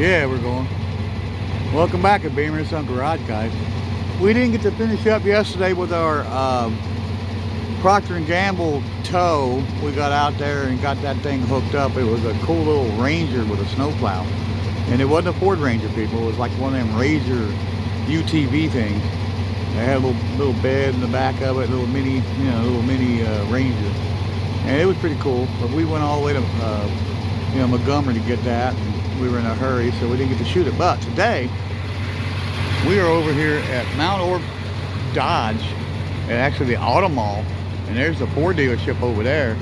Yeah, we're going. Welcome back at Beamer & Son Garage, guys. We didn't get to finish up yesterday with our Procter & Gamble tow. We got out there and got that thing hooked up. It was a cool little Ranger with a snowplow. And it wasn't a Ford Ranger, people. It was like one of them Razor UTV things. They had a little bed in the back of it, little mini Ranger. And it was pretty cool. But we went all the way to Montgomery to get that. And we were in a hurry, so we didn't get to shoot it. But today, we are over here at Mount Orb Dodge, and actually the Auto Mall. And there's the Ford dealership over there.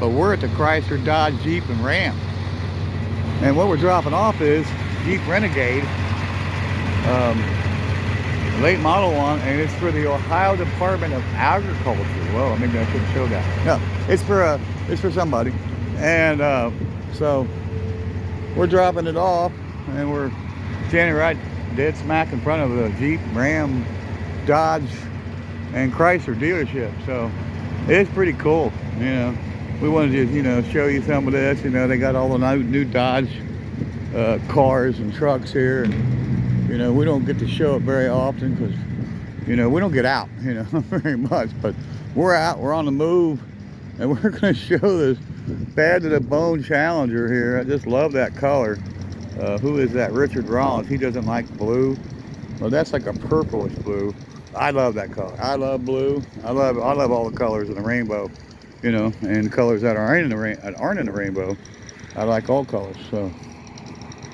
But we're at the Chrysler, Dodge, Jeep, and Ram. And what we're dropping off is Jeep Renegade, late model one, and it's for the Ohio Department of Agriculture. Well, maybe I shouldn't show that. No, it's for somebody. And so we're dropping it off, and we're standing right dead smack in front of the Jeep, Ram, Dodge, and Chrysler dealership. So it's pretty cool. We wanted to show you some of this. They got all the new Dodge cars and trucks here, and we don't get to show it very often because we don't get out very much, but we're out, we're on the move, and we're going to show this bad to the bone Challenger here. I just love that color. Who is that? Richard Rollins. He doesn't like blue. Well, that's like a purplish blue. I love that color. I love blue. I love all the colors in the rainbow, and colors that aren't in the rainbow. I like all colors. So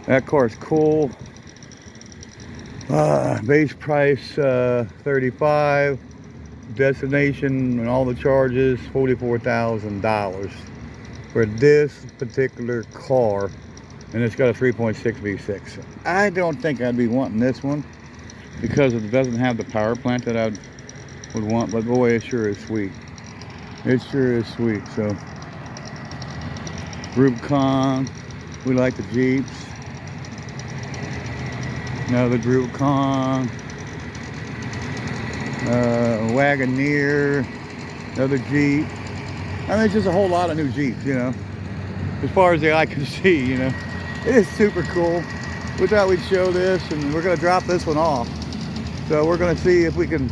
that car is cool. Base price $35. Destination and all the charges $44,000 for this particular car, and it's got a 3.6 V6. I don't think I'd be wanting this one because it doesn't have the power plant that I would want, but boy, it sure is sweet. It sure is sweet. So Rubicon, we like the Jeeps. Another Rubicon, Wagoneer, another Jeep. I mean, it's just a whole lot of new Jeeps, as far as the eye can see, It is super cool. We thought we'd show this, and we're going to drop this one off. So we're going to see if we can,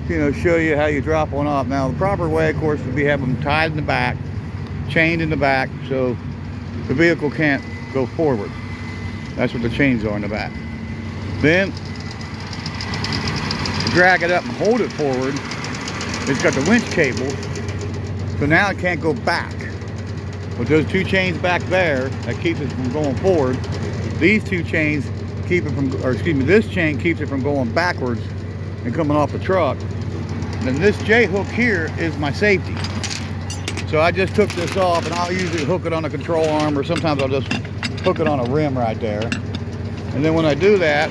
show you how you drop one off. Now, the proper way, of course, would be have them tied in the back, chained in the back, so the vehicle can't go forward. That's what the chains are in the back. Then drag it up and hold it forward. It's got the winch cable, so now it can't go back. With those two chains back there that keeps it from going forward, these two chains keep it from, this chain keeps it from going backwards and coming off the truck. Then this J hook here is my safety. So I just took this off, and I'll usually hook it on a control arm, or sometimes I'll just hook it on a rim right there. And then when I do that,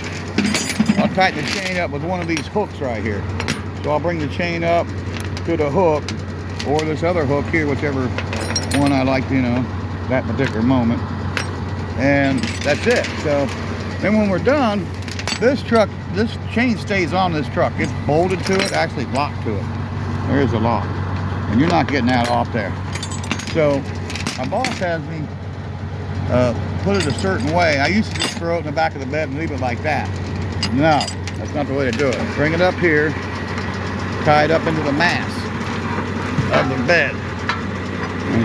I'll tighten the chain up with one of these hooks right here. So I'll bring the chain up to the hook, or this other hook here, whichever one I like, that particular moment. And that's it. So then when we're done, this chain stays on this truck. It's bolted to it, actually locked to it. There's a lock. And you're not getting that off there. So my boss has me put it a certain way. I used to just throw it in the back of the bed and leave it like that. No, that's not the way to do it. Bring it up here, tie it up into the mast of the bed, and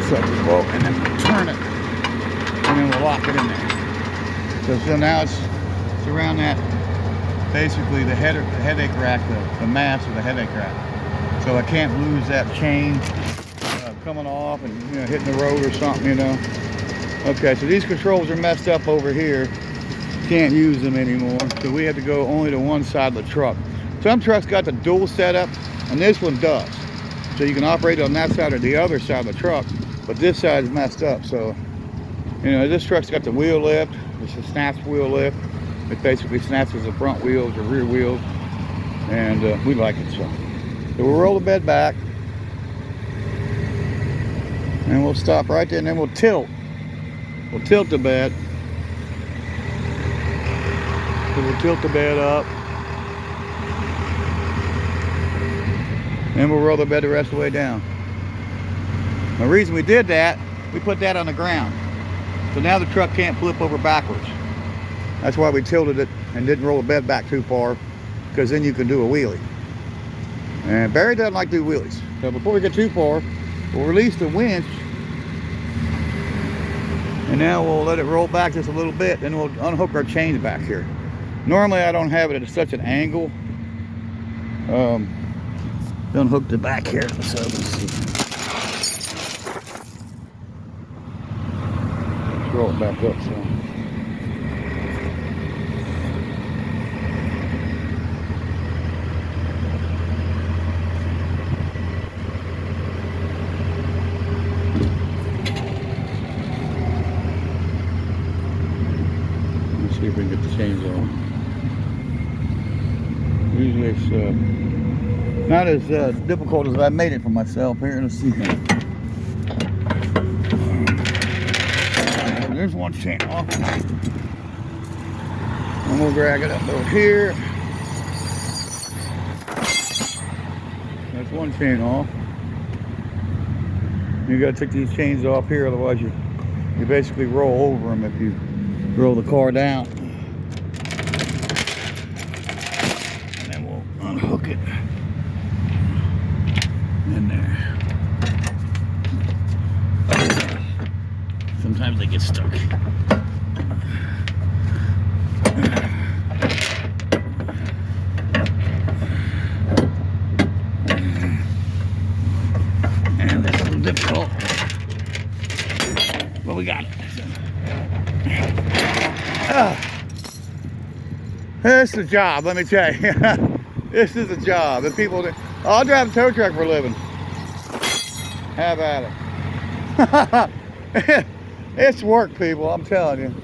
then turn it, and then we'll lock it in there. So now it's around that, basically the headache rack, the mast of the headache rack. So I can't lose that chain coming off and hitting the road or something, Okay, so these controls are messed up over here. Can't use them anymore, so we have to go only to one side of the truck. Some trucks got the dual setup, and this one does. So you can operate on that side or the other side of the truck, but this side is messed up. So, this truck's got the wheel lift. It's a snaps wheel lift. It basically snaps the front wheels or rear wheels, and we like it. So we'll roll the bed back, and we'll stop right there, and then we'll tilt. We'll tilt the bed. So we'll tilt the bed up, and we'll roll the bed the rest of the way down. The reason we did that, we put that on the ground. So now the truck can't flip over backwards. That's why we tilted it and didn't roll the bed back too far, because then you can do a wheelie. And Barry doesn't like to do wheelies. So before we get too far, we'll release the winch, and now we'll let it roll back just a little bit, then we'll unhook our chains back here. Normally I don't have it at such an angle. Unhooked it back here, so let's see. Let's roll it back up some. See if we can get the chains on. Usually it's not as difficult as I made it for myself here. Let's see. There's one chain off. And we'll drag it up over here. That's one chain off. You gotta take these chains off here, otherwise you basically roll over them if you roll the car down. And then we'll unhook it in there. Sometimes they get stuck. And it's a little difficult, but we got it. This is a job, let me tell you. This is a job. The people that I'll drive a tow truck for a living. Have at it. It's work, people, I'm telling you.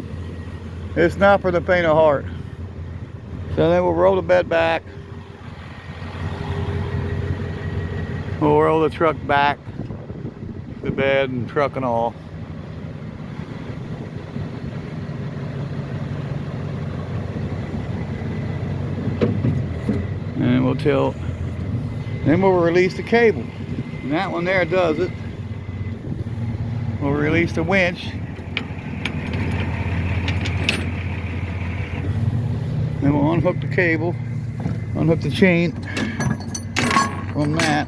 It's not for the faint of heart. So then we'll roll the bed back. We'll roll the truck back. The bed and truck and all. And we'll tilt. Then we'll release the cable. And that one there does it. We'll release the winch. Then we'll unhook the cable, unhook the chain from that.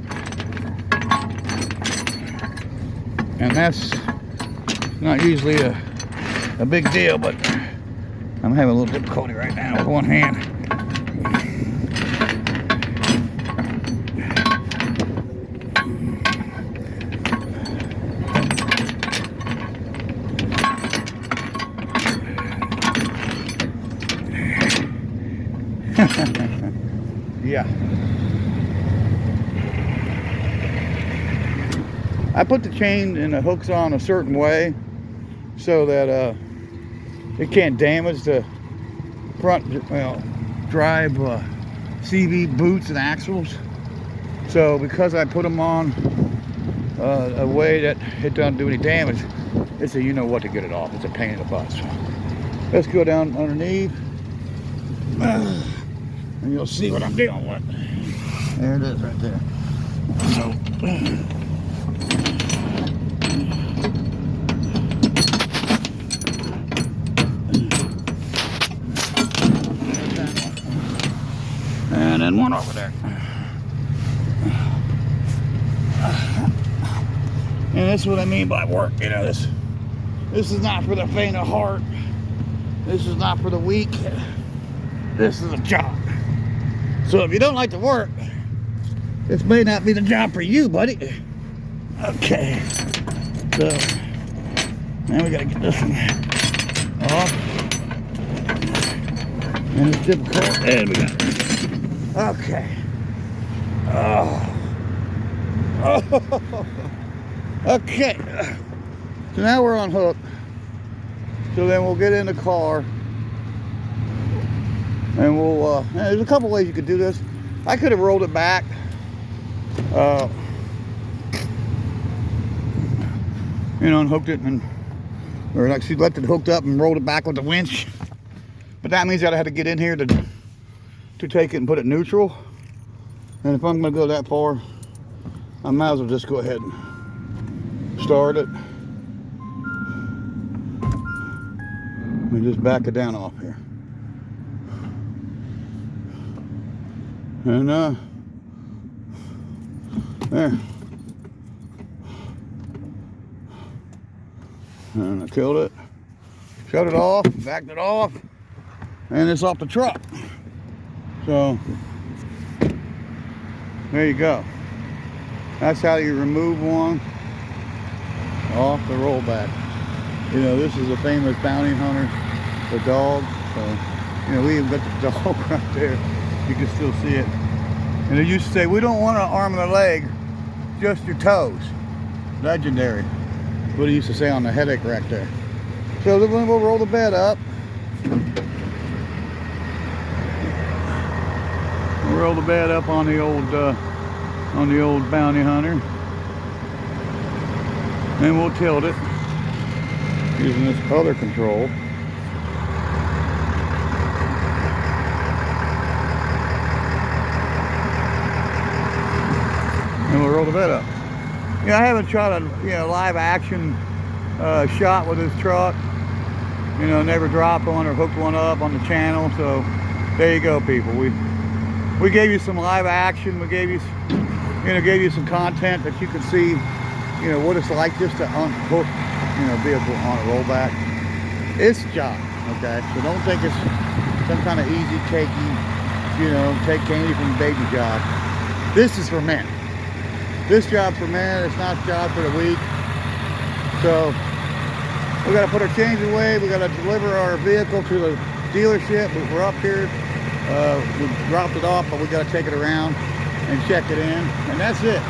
And that's not usually a big deal, but I'm having a little difficulty right now with one hand. Yeah. I put the chain and the hooks on a certain way so that it can't damage the front drive CV boots and axles. So because I put them on a way that it doesn't do any damage, it's a you know what to get it off. It's a pain in the butt. So let's go down underneath. And you'll see what I'm dealing with. There it is right there. So, and then one over there. And that's what I mean by work. You know, this is not for the faint of heart. This is not for the weak. This is a job. So if you don't like to work, this may not be the job for you, buddy. Okay. So now we gotta get this one off. And it's difficult. And we got it. Okay. Oh. Okay. So now we're on hook. So then we'll get in the car. And we'll, there's a couple ways you could do this. I could have rolled it back. Unhooked it or actually left it hooked up and rolled it back with the winch. But that means that I had to get in here to take it and put it neutral. And if I'm gonna go that far, I might as well just go ahead and start it. Let me just back it down off here. And there. And I killed it, shut it off, backed it off, and it's off the truck. So there you go. That's how you remove one off the rollback. You know, this is a famous bounty hunter, the dog. So, you know, we even got the dog right there. You can still see it. And they used to say, we don't want an arm and a leg, just your toes. Legendary. What he used to say on the headache rack there. So then we'll roll the bed up. We'll roll the bed up on the old bounty hunter. And we'll tilt it using this other control. And we'll roll the bed up. Yeah, I haven't shot a live action shot with this truck. You know, never dropped one or hooked one up on the channel. So there you go, people. We gave you some live action. We gave you some content that you could see, you know, what it's like just to unhook, you know, vehicle on a rollback. It's a job, okay? So don't think it's some kind of easy takey, you know, take candy from the baby job. This is for men. This job's for men, it's not a job for the weak. So we gotta put our chains away, we gotta deliver our vehicle to the dealership. We're up here, we dropped it off, but we gotta take it around and check it in, and that's it.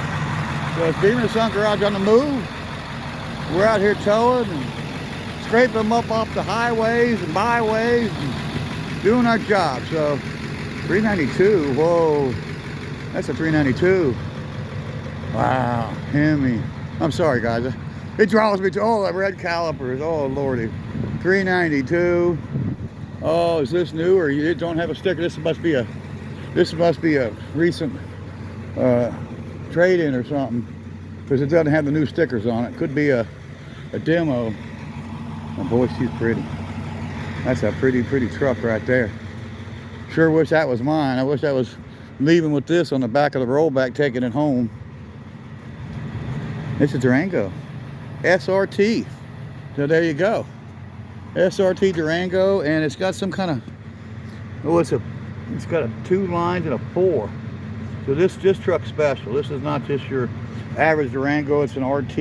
So it's Beamer and Son Garage on the move. We're out here towing and scraping them up off the highways and byways and doing our job. So 392, whoa, that's a 392. Wow, Hemi. I'm sorry, guys. It draws me to, oh, the red calipers. Oh, Lordy. 392. Oh, is this new or you don't have a sticker? This must be a recent trade-in or something, because it doesn't have the new stickers on it. Could be a demo. Oh, boy, she's pretty. That's a pretty truck right there. Sure wish that was mine. I wish I was leaving with this on the back of the rollback, taking it home. It's a Durango SRT. So there you go. SRT Durango, and it's got some kind of, oh, it's got a 2 lines and a 4. So this truck's special. This is not just your average Durango, it's an RT.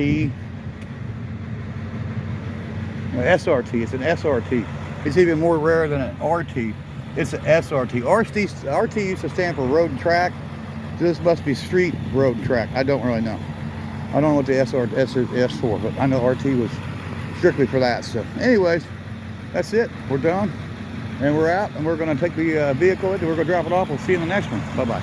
No, SRT, it's an SRT. It's even more rare than an RT. It's an SRT. RT used to stand for road and track. This must be street road and track. I don't really know. I don't know what the SRT is for, but I know RT was strictly for that. So anyways, that's it. We're done. And we're out. And we're going to take the vehicle in. We're going to drop it off. We'll see you in the next one. Bye-bye.